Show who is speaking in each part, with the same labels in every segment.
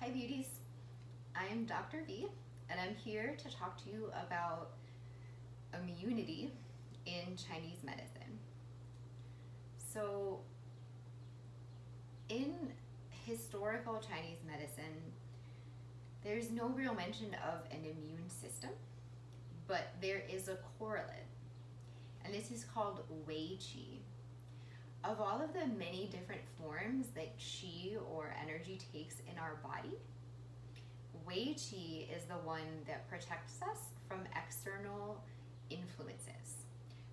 Speaker 1: Hi beauties, I am Dr. V and I'm here to talk to you about immunity in Chinese medicine. So in historical Chinese medicine, there's no real mention of an immune system, but there is a correlate, and this is called Wei Qi. Of all of the many different forms that qi or energy takes in our body, Wei Qi is the one that protects us from external influences,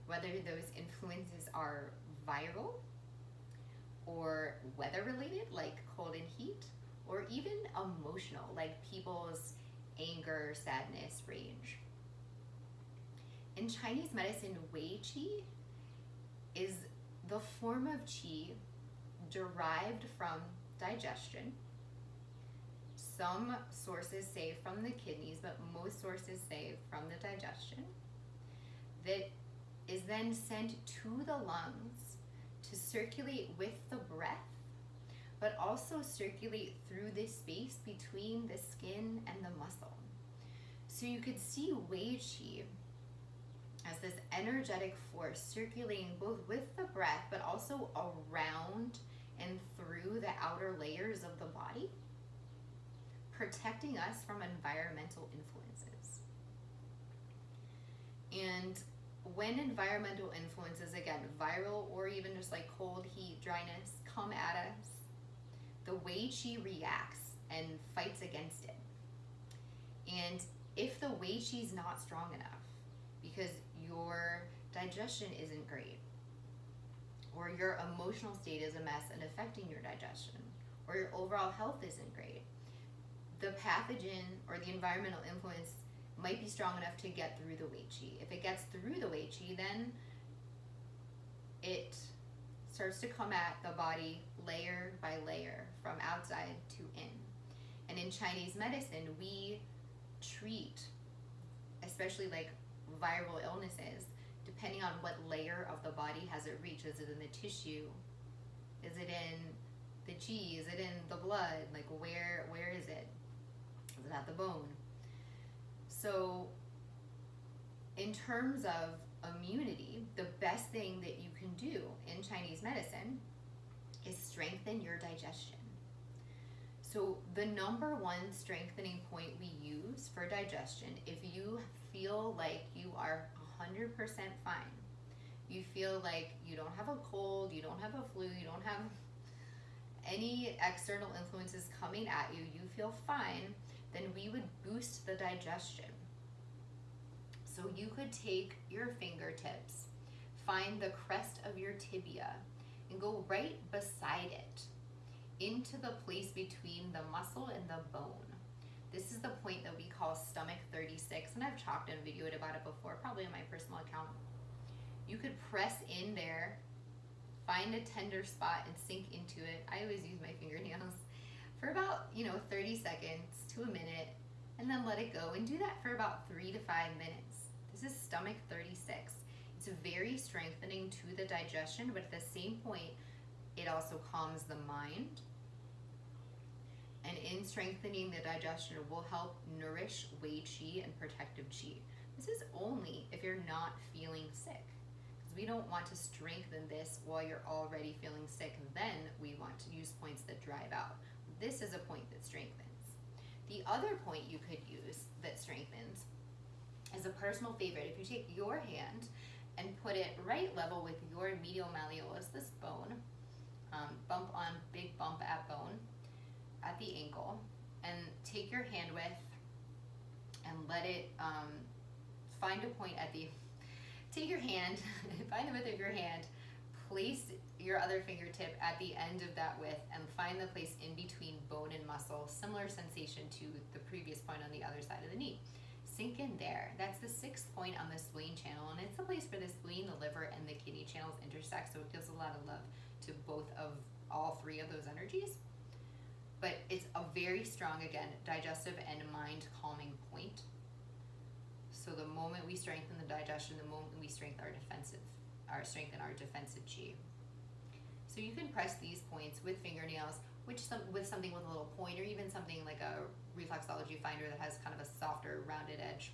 Speaker 1: whether those influences are viral or weather related, like cold and heat, or even emotional, like people's anger, sadness, rage. In Chinese medicine, Wei Qi is the form of qi derived from digestion. Some sources say from the kidneys, but most sources say from the digestion, that is then sent to the lungs to circulate with the breath, but also circulate through this space between the skin and the muscle. So you could see Wei Qi as this energetic force circulating both with the breath, but also around and through the outer layers of the body, protecting us from environmental influences. And when environmental influences, again, viral or even just like cold, heat, dryness, come at us, the Wei Qi reacts and fights against it. And if the Wei Qi is not strong enough, because your digestion isn't great, or your emotional state is a mess and affecting your digestion, or your overall health isn't great, the pathogen or the environmental influence might be strong enough to get through the Wei Qi. If it gets through the Wei Qi, then it starts to come at the body layer by layer, from outside to in. And in Chinese medicine, we treat, especially like viral illnesses, depending on what layer of the body has it reached. Is it in the tissue? Is it in the qi? Is it in the blood? Like where is it? Is it at the bone? So in terms of immunity, the best thing that you can do in Chinese medicine is strengthen your digestion. So the number one strengthening point we use for digestion, if you feel like you are 100% fine, you feel like you don't have a cold, you don't have a flu, you don't have any external influences coming at you, you feel fine, then we would boost the digestion. So you could take your fingertips, find the crest of your tibia, and go right beside it into the place between the muscle and the bone. This is the point that we call stomach 36, and I've talked and videoed about it before, probably on my personal account. You could press in there, find a tender spot and sink into it. I always use my fingernails for about 30 seconds to a minute, and then let it go, and do that for about 3 to 5 minutes. This is stomach 36. It's very strengthening to the digestion, but at the same point, it also calms the mind. And in strengthening the digestion, it will help nourish Wei Qi and protective Qi. This is only if you're not feeling sick, because we don't want to strengthen this while you're already feeling sick. Then we want to use points that drive out. This is a point that strengthens. The other point you could use that strengthens is a personal favorite. If you take your hand and put it right level with your medial malleolus, this bone, big bump at bone, at the ankle, and take your hand with and let it find a point at the, take your hand, find the width of your hand, place your other fingertip at the end of that width, and find the place in between bone and muscle, similar sensation to the previous point on the other side of the knee. Sink in there. That's the 6th point on the spleen channel, and it's the place where the spleen, the liver, and the kidney channels intersect, so it gives a lot of love to all three of those energies. But it's a very strong, again, digestive and mind calming point. So the moment we strengthen the digestion, the moment we strengthen our defensive qi. So you can press these points with fingernails with something with a little point, or even something like a reflexology finder that has kind of a softer rounded edge,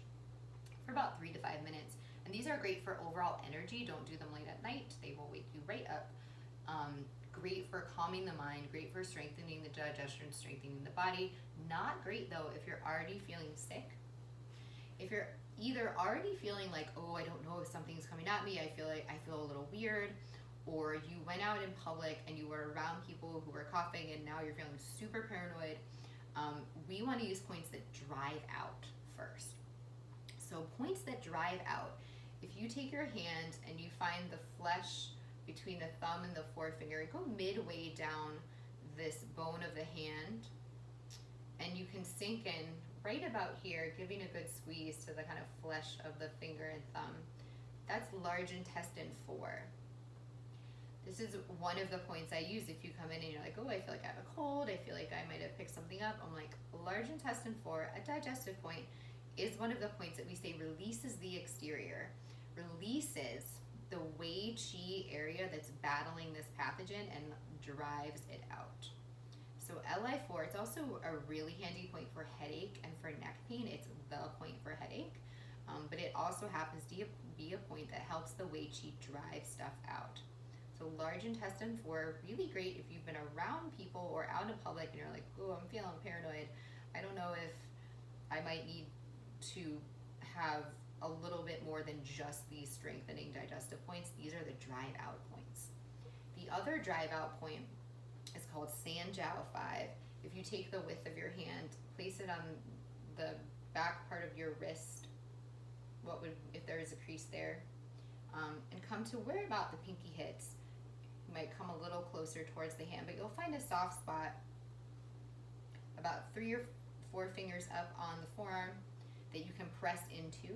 Speaker 1: for about 3 to 5 minutes. And these are great for overall energy. Don't do them late at night, they will wake you right up. Great for calming the mind, great for strengthening the digestion, strengthening the body. Not great though if you're already feeling sick. If you're either already feeling like, oh, I don't know if something's coming at me, I feel a little weird, or you went out in public and you were around people who were coughing and now you're feeling super paranoid, we want to use points that drive out first. So points that drive out, if you take your hand and you find the flesh between the thumb and the forefinger, go midway down this bone of the hand, and you can sink in right about here, giving a good squeeze to the kind of flesh of the finger and thumb. That's large intestine 4. This is one of the points I use if you come in and you're like, oh, I feel like I have a cold, I feel like I might have picked something up. I'm like, large intestine 4, a digestive point, is one of the points that we say releases the exterior, releases the Wei Qi area that's battling this pathogen and drives it out. So Li4, it's also a really handy point for headache and for neck pain. It's the point for headache, but it also happens to be a point that helps the Wei Qi drive stuff out. So large intestine 4, really great if you've been around people or out in public and you're like, oh, I'm feeling paranoid. I don't know if I might need to have a little bit more than just these strengthening digestive points. These are the drive out points. The other drive out point is called Sanjiao 5. If you take the width of your hand, place it on the back part of your wrist, if there is a crease there, and come to where about the pinky hits. You might come a little closer towards the hand, but you'll find a soft spot about 3 or 4 fingers up on the forearm that you can press into.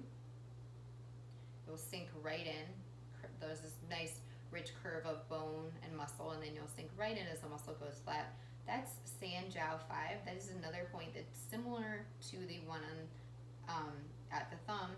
Speaker 1: It will sink right in. There's this nice rich curve of bone and muscle, and then you'll sink right in as the muscle goes flat. That's Sanjiao 5. That is another point that's similar to the one on at the thumb.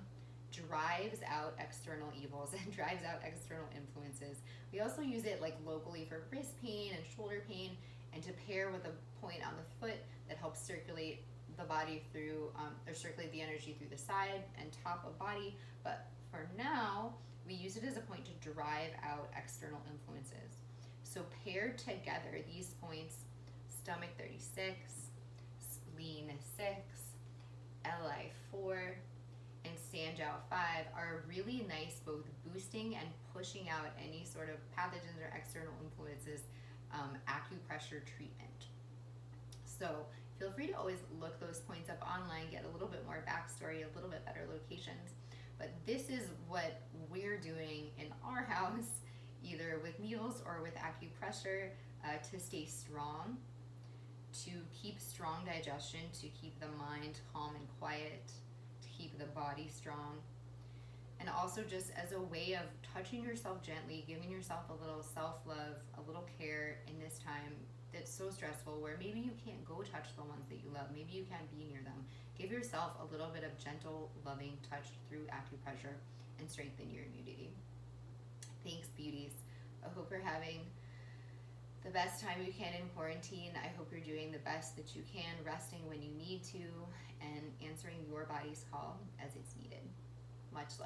Speaker 1: Drives out external evils and drives out external influences. We also use it like locally for wrist pain and shoulder pain, and to pair with a point on the foot that helps circulate the body through, or circulate the energy through the side and top of body. But for now, we use it as a point to drive out external influences. So paired together, these points, stomach 36, spleen 6, Li4, and Sanjiao 5 are really nice, both boosting and pushing out any sort of pathogens or external influences, acupressure treatment. So feel free to always look those points up online, get a little bit more backstory, a little bit better locations. But this is what we're doing in our house, either with needles or with acupressure, to stay strong, to keep strong digestion, to keep the mind calm and quiet, to keep the body strong, and also just as a way of touching yourself gently, giving yourself a little self-love, a little care in this time that's so stressful, where maybe you can't go touch the ones that you love, maybe you can't be near them. Give yourself a little bit of gentle, loving touch through acupressure and strengthen your immunity. Thanks, beauties. I hope you're having the best time you can in quarantine. I hope you're doing the best that you can, resting when you need to, and answering your body's call as it's needed. Much love.